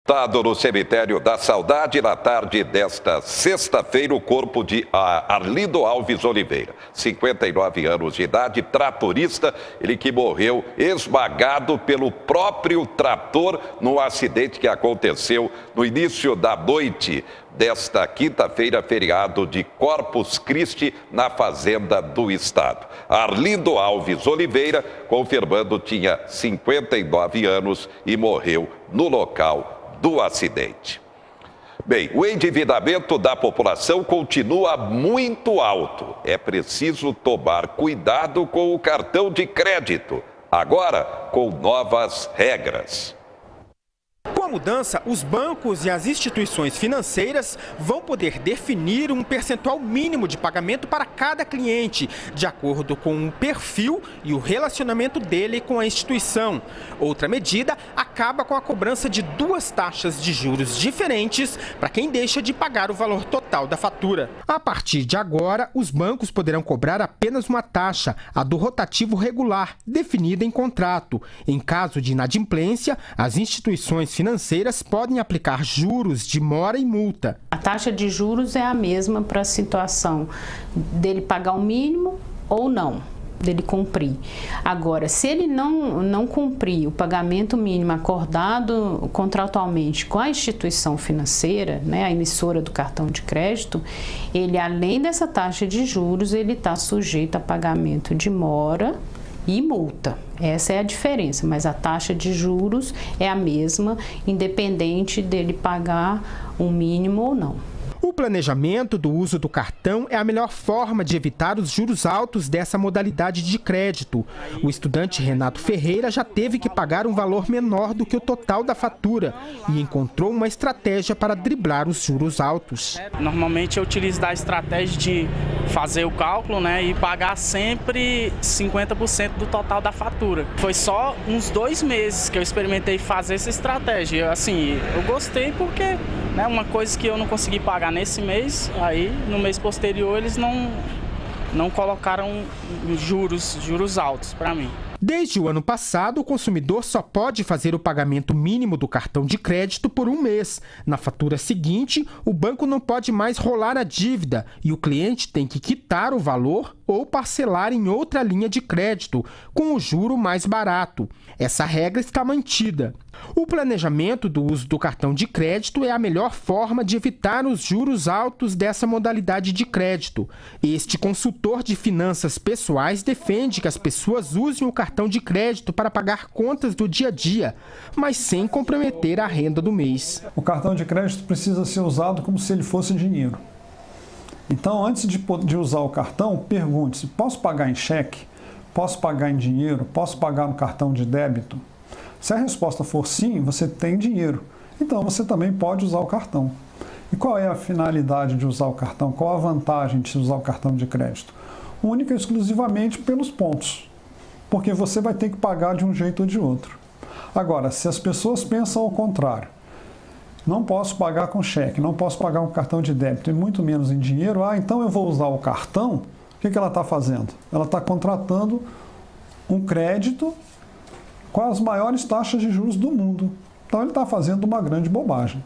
No cemitério da Saudade, na tarde desta sexta-feira, o corpo de Arlindo Alves Oliveira, 59 anos de idade, tratorista, ele que morreu esmagado pelo próprio trator num acidente que aconteceu no início da noite desta quinta-feira, feriado de Corpus Christi, na Fazenda do Estado. Arlindo Alves Oliveira, confirmando, tinha 59 anos e morreu no local do acidente. Bem, o endividamento da população continua muito alto. É preciso tomar cuidado com o cartão de crédito, agora com novas regras. Com a mudança, os bancos e as instituições financeiras vão poder definir um percentual mínimo de pagamento para cada cliente, de acordo com o perfil e o relacionamento dele com a instituição. Outra medida acaba com a cobrança de 2 taxas de juros diferentes para quem deixa de pagar o valor total da fatura. A partir de agora, os bancos poderão cobrar apenas uma taxa, a do rotativo regular, definida em contrato. Em caso de inadimplência, as instituições financeiras podem aplicar juros de mora e multa. A taxa de juros é a mesma para a situação dele pagar o mínimo ou não, dele cumprir. Agora, se ele não cumprir o pagamento mínimo acordado contratualmente com a instituição financeira, né, a emissora do cartão de crédito, ele, além dessa taxa de juros, ele está sujeito a pagamento de mora e multa. Essa é a diferença, mas a taxa de juros é a mesma, independente dele pagar um mínimo ou não. O planejamento do uso do cartão é a melhor forma de evitar os juros altos dessa modalidade de crédito. O estudante Renato Ferreira já teve que pagar um valor menor do que o total da fatura e encontrou uma estratégia para driblar os juros altos. Normalmente eu utilizo da estratégia de fazer o cálculo, né, e pagar sempre 50% do total da fatura. Foi só uns 2 meses que eu experimentei fazer essa estratégia. Assim, eu gostei porque, né, uma coisa que eu não consegui pagar nesse mês, aí no mês posterior eles não colocaram juros altos para mim. Desde o ano passado, o consumidor só pode fazer o pagamento mínimo do cartão de crédito por 1 mês. Na fatura seguinte, o banco não pode mais rolar a dívida e o cliente tem que quitar o valor ou parcelar em outra linha de crédito, com o juro mais barato. Essa regra está mantida. O planejamento do uso do cartão de crédito é a melhor forma de evitar os juros altos dessa modalidade de crédito. Este consultor de finanças pessoais defende que as pessoas usem o cartão de crédito para pagar contas do dia a dia, mas sem comprometer a renda do mês. O cartão de crédito precisa ser usado como se ele fosse dinheiro. Então, antes de usar o cartão, pergunte-se: posso pagar em cheque? Posso pagar em dinheiro? Posso pagar no cartão de débito? Se a resposta for sim, você tem dinheiro. Então, você também pode usar o cartão. E qual é a finalidade de usar o cartão? Qual a vantagem de usar o cartão de crédito? Única e exclusivamente pelos pontos. Porque você vai ter que pagar de um jeito ou de outro. Agora, se as pessoas pensam ao contrário, não posso pagar com cheque, não posso pagar com cartão de débito e muito menos em dinheiro, então eu vou usar o cartão, o que ela está fazendo? Ela está contratando um crédito com as maiores taxas de juros do mundo. Então ele está fazendo uma grande bobagem.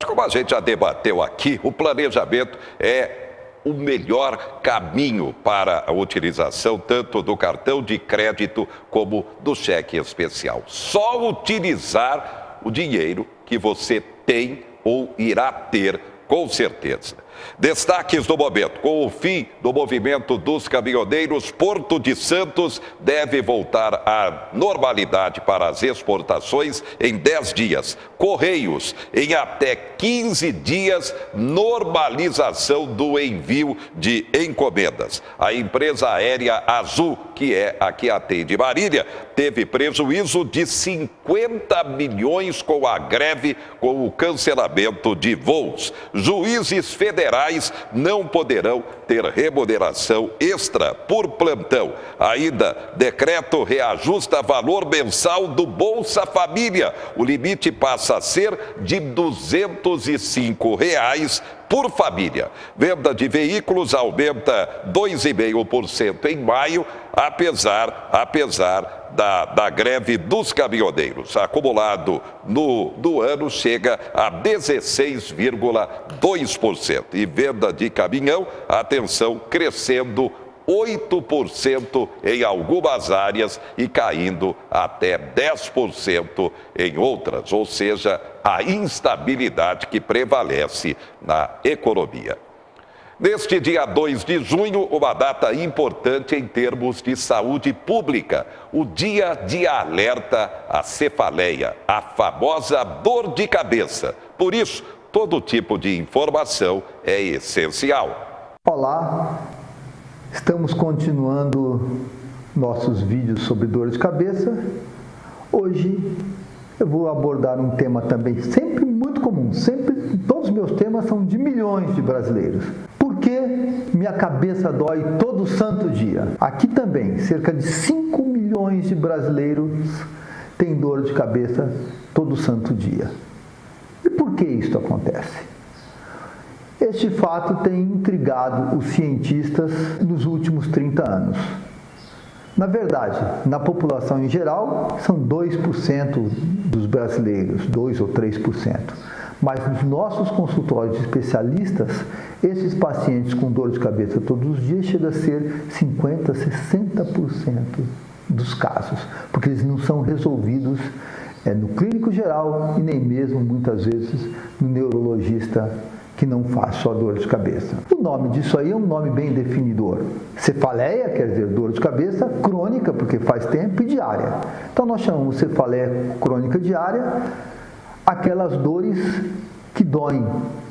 Como a gente já debateu aqui, o planejamento é o melhor caminho para a utilização tanto do cartão de crédito como do cheque especial. Só utilizar o dinheiro que você tem ou irá ter, com certeza. Destaques do momento: com o fim do movimento dos caminhoneiros, Porto de Santos deve voltar à normalidade para as exportações em 10 dias. Correios, em até 15 dias, normalização do envio de encomendas. A empresa aérea Azul, que é a que atende Marília, teve prejuízo de 50 milhões com a greve, com o cancelamento de voos. Juízes federais não poderão ter remuneração extra por plantão. Ainda, decreto reajusta valor mensal do Bolsa Família. O limite passa a ser de R$ 205 por família. Venda de veículos aumenta 2,5% em maio, apesar da greve dos caminhoneiros. Acumulado no ano chega a 16,2%. E venda de caminhão, atenção, crescendo 8% em algumas áreas e caindo até 10% em outras, ou seja, a instabilidade que prevalece na economia. Neste dia 2 de junho, uma data importante em termos de saúde pública, o Dia de Alerta à Cefaleia, a famosa dor de cabeça. Por isso, todo tipo de informação é essencial. Olá, estamos continuando nossos vídeos sobre dor de cabeça. Hoje eu vou abordar um tema também sempre muito comum, todos os meus temas são de milhões de brasileiros. Por que minha cabeça dói todo santo dia? Aqui também, cerca de 5 milhões de brasileiros têm dor de cabeça todo santo dia. E por que isso acontece? Este fato tem intrigado os cientistas nos últimos 30 anos. Na verdade, na população em geral, são 2% dos brasileiros, 2 ou 3%. Mas nos nossos consultórios de especialistas, esses pacientes com dor de cabeça todos os dias chegam a ser 50%, 60% dos casos, porque eles não são resolvidos no clínico geral e nem mesmo, muitas vezes, no neurologista que não faz só dor de cabeça. O nome disso aí é um nome bem definidor. Cefaleia, quer dizer dor de cabeça, crônica, porque faz tempo, e diária. Então nós chamamos cefaleia crônica diária aquelas dores que doem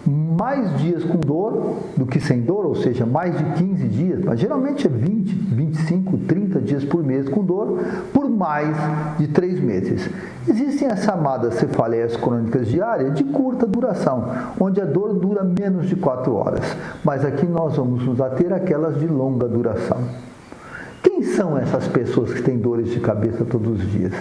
mais dias com dor do que sem dor, ou seja, mais de 15 dias, mas geralmente é 20, 25, 30 dias por mês com dor, por mais de 3 meses. Existem as chamadas cefaleias crônicas diárias de curta duração, onde a dor dura menos de 4 horas, mas aqui nós vamos nos ater àquelas de longa duração. Quem são essas pessoas que têm dores de cabeça todos os dias?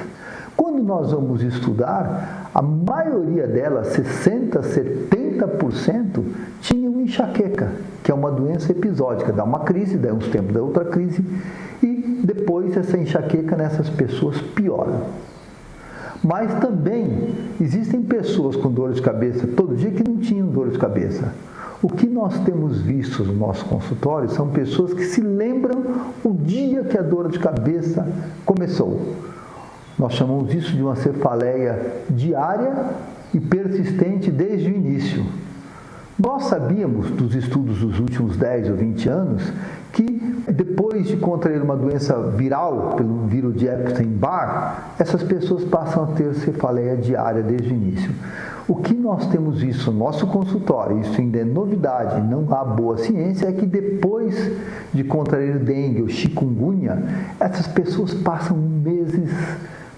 Quando nós vamos estudar, a maioria delas, 60%, 70%, tinham enxaqueca, que é uma doença episódica, dá uma crise, daí uns tempos dá outra crise, e depois essa enxaqueca nessas pessoas piora. Mas também existem pessoas com dor de cabeça todo dia que não tinham dor de cabeça. O que nós temos visto no nosso consultório são pessoas que se lembram o dia que a dor de cabeça começou. Nós chamamos isso de uma cefaleia diária e persistente desde o início. Nós sabíamos, dos estudos dos últimos 10 ou 20 anos, que depois de contrair uma doença viral, pelo vírus de Epstein-Barr, essas pessoas passam a ter cefaleia diária desde o início. O que nós temos visto no nosso consultório, isso ainda é novidade, não há boa ciência, é que depois de contrair dengue ou chikungunya, essas pessoas passam meses.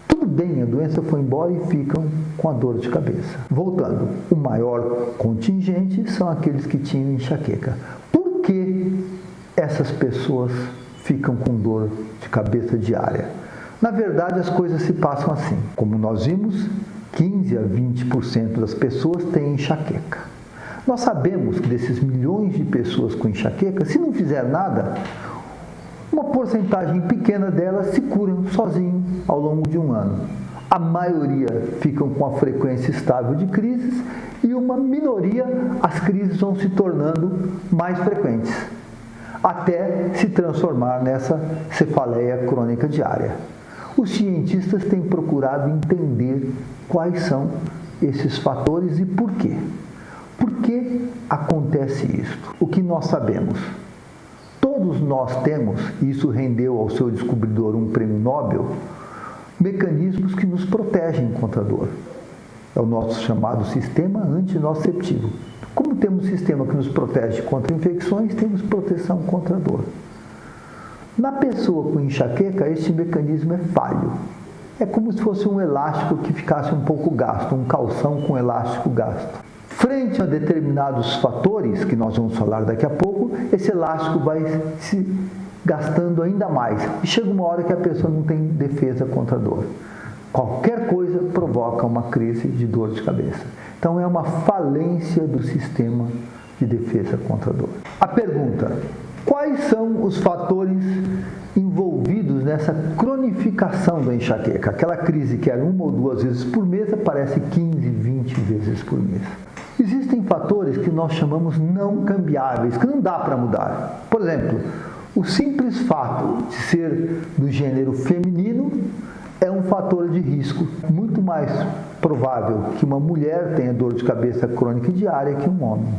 Tudo bem, a doença foi embora e ficam com a dor de cabeça. Voltando, o maior contingente são aqueles que tinham enxaqueca. Por que essas pessoas ficam com dor de cabeça diária? Na verdade, as coisas se passam assim. Como nós vimos, 15 a 20% das pessoas têm enxaqueca. Nós sabemos que desses milhões de pessoas com enxaqueca, se não fizer nada, uma porcentagem pequena delas se curam sozinho ao longo de um ano. A maioria ficam com a frequência estável de crises e uma minoria, as crises vão se tornando mais frequentes, até se transformar nessa cefaleia crônica diária. Os cientistas têm procurado entender quais são esses fatores e por quê. Por que acontece isto? O que nós sabemos? Todos nós temos, e isso rendeu ao seu descobridor um prêmio Nobel, mecanismos que nos protegem contra a dor. É o nosso chamado sistema antinociceptivo. Como temos um sistema que nos protege contra infecções, temos proteção contra a dor. Na pessoa com enxaqueca, este mecanismo é falho. É como se fosse um elástico que ficasse um pouco gasto, um calção com elástico gasto. Frente a determinados fatores, que nós vamos falar daqui a pouco, esse elástico vai se gastando ainda mais. E chega uma hora que a pessoa não tem defesa contra a dor. Qualquer coisa provoca uma crise de dor de cabeça. Então é uma falência do sistema de defesa contra a dor. A pergunta, Quais são os fatores envolvidos nessa cronificação da enxaqueca? Aquela crise que era 1 ou 2 vezes por mês aparece 15, 20 vezes por mês. Existem fatores que nós chamamos não cambiáveis, que não dá para mudar. Por exemplo, o simples fato de ser do gênero feminino é um fator de risco muito mais provável que uma mulher tenha dor de cabeça crônica diária que um homem.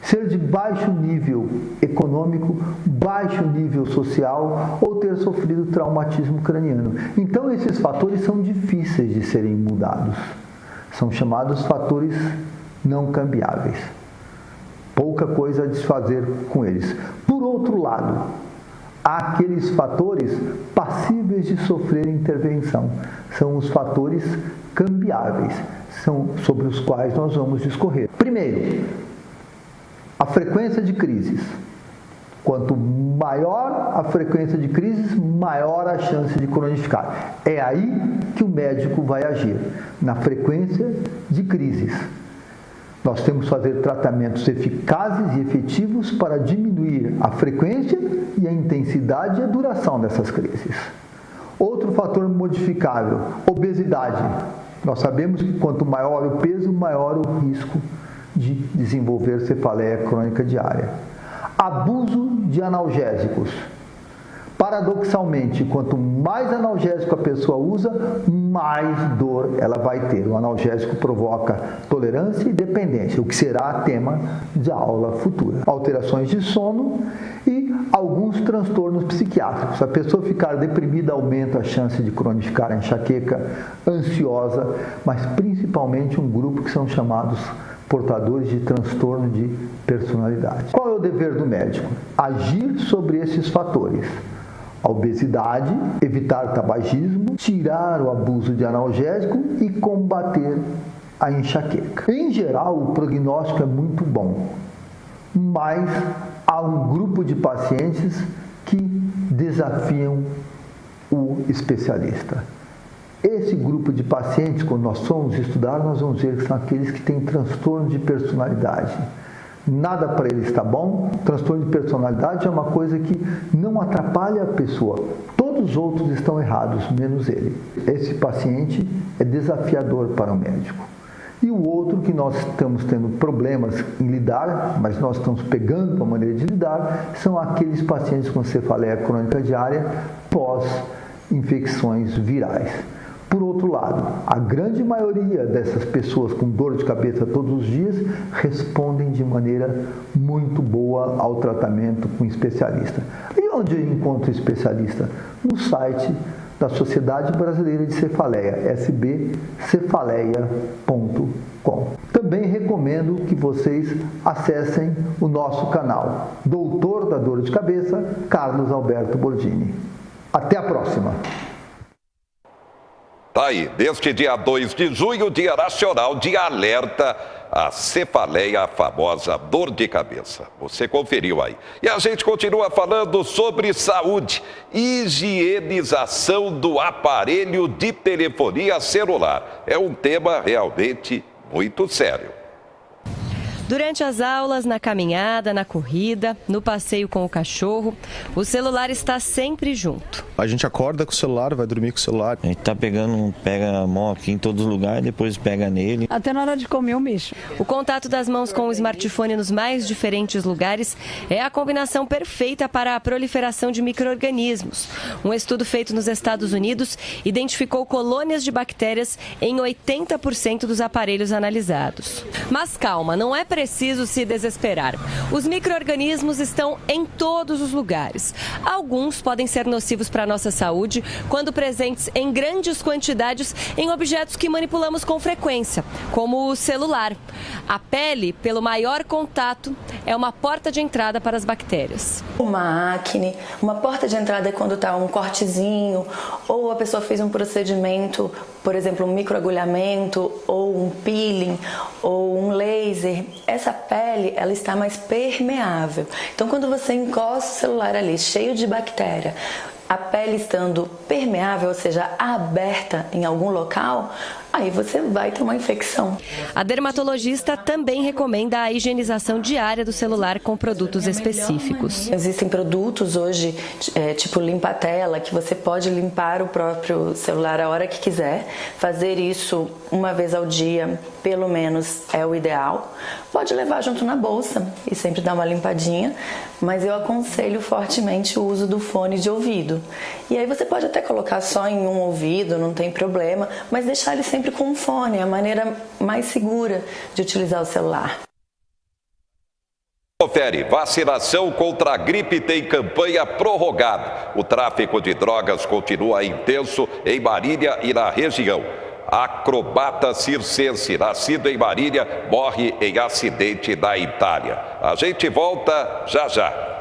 Ser de baixo nível econômico, baixo nível social ou ter sofrido traumatismo craniano. Então, esses fatores são difíceis de serem mudados. São chamados fatores não cambiáveis. Pouca coisa a desfazer com eles. Por outro lado, há aqueles fatores passíveis de sofrer intervenção. São os fatores cambiáveis, são sobre os quais nós vamos discorrer. Primeiro, a frequência de crises. Quanto maior a frequência de crises, maior a chance de cronificar. É aí que o médico vai agir, na frequência de crises. Nós temos que fazer tratamentos eficazes e efetivos para diminuir a frequência e a intensidade e a duração dessas crises. Outro fator modificável, obesidade. Nós sabemos que quanto maior o peso, maior o risco de desenvolver cefaleia crônica diária. Abuso de analgésicos. Paradoxalmente, quanto mais analgésico a pessoa usa, mais dor ela vai ter. O analgésico provoca tolerância e dependência, o que será tema de aula futura. Alterações de sono e alguns transtornos psiquiátricos. Se a pessoa ficar deprimida, aumenta a chance de cronificar a enxaqueca, ansiosa, mas principalmente um grupo que são chamados portadores de transtorno de personalidade. Qual é o dever do médico? Agir sobre esses fatores. A obesidade, evitar tabagismo, tirar o abuso de analgésico e combater a enxaqueca. Em geral, o prognóstico é muito bom, mas há um grupo de pacientes que desafiam o especialista. Esse grupo de pacientes, quando nós formos estudar, nós vamos ver que são aqueles que têm transtorno de personalidade. Nada para ele está bom. Transtorno de personalidade é uma coisa que não atrapalha a pessoa. Todos os outros estão errados, menos ele. Esse paciente é desafiador para o médico. E o outro que nós estamos tendo problemas em lidar, mas nós estamos pegando a maneira de lidar, são aqueles pacientes com cefaleia crônica diária pós-infecções virais. Por outro lado, a grande maioria dessas pessoas com dor de cabeça todos os dias respondem de maneira muito boa ao tratamento com especialista. E onde eu encontro especialista? No site da Sociedade Brasileira de Cefaleia, sbcefaleia.com. Também recomendo que vocês acessem o nosso canal, Doutor da Dor de Cabeça, Carlos Alberto Bordini. Até a próxima! Tá aí, deste dia 2 de junho, Dia Nacional de Alerta à Cefaleia, a famosa dor de cabeça. Você conferiu aí. E a gente continua falando sobre saúde, higienização do aparelho de telefonia celular. É um tema realmente muito sério. Durante as aulas, na caminhada, na corrida, no passeio com o cachorro, o celular está sempre junto. A gente acorda com o celular, vai dormir com o celular. A gente pega a mão aqui em todos os lugares, depois pega nele. Até na hora de comer eu mexo. O contato das mãos com o smartphone nos mais diferentes lugares é a combinação perfeita para a proliferação de micro-organismos. Um estudo feito nos Estados Unidos identificou colônias de bactérias em 80% dos aparelhos analisados. Mas calma, não é preciso se desesperar. Os micro-organismos estão em todos os lugares. Alguns podem ser nocivos para a nossa saúde quando presentes em grandes quantidades em objetos que manipulamos com frequência, como o celular. A pele, pelo maior contato, é uma porta de entrada para as bactérias. Uma acne, uma porta de entrada é quando está um cortezinho, ou a pessoa fez um procedimento, por exemplo, um microagulhamento, ou um peeling, ou um laser. Essa pele, ela está mais permeável. Então, quando você encosta o celular ali, cheio de bactéria, a pele estando permeável, ou seja, aberta em algum local, aí você vai ter uma infecção. A dermatologista também recomenda a higienização diária do celular com produtos específicos. Existem produtos hoje, tipo limpa-tela, que você pode limpar o próprio celular a hora que quiser. Fazer isso uma vez ao dia, pelo menos, é o ideal. Pode levar junto na bolsa e sempre dar uma limpadinha, mas eu aconselho fortemente o uso do fone de ouvido. E aí você pode até colocar só em um ouvido, não tem problema, mas deixar ele sempre com um fone, é a maneira mais segura de utilizar o celular. Confere, vacinação contra a gripe tem campanha prorrogada. O tráfico de drogas continua intenso em Marília e na região. Acrobata circense, nascido em Marília, morre em acidente na Itália. A gente volta já já.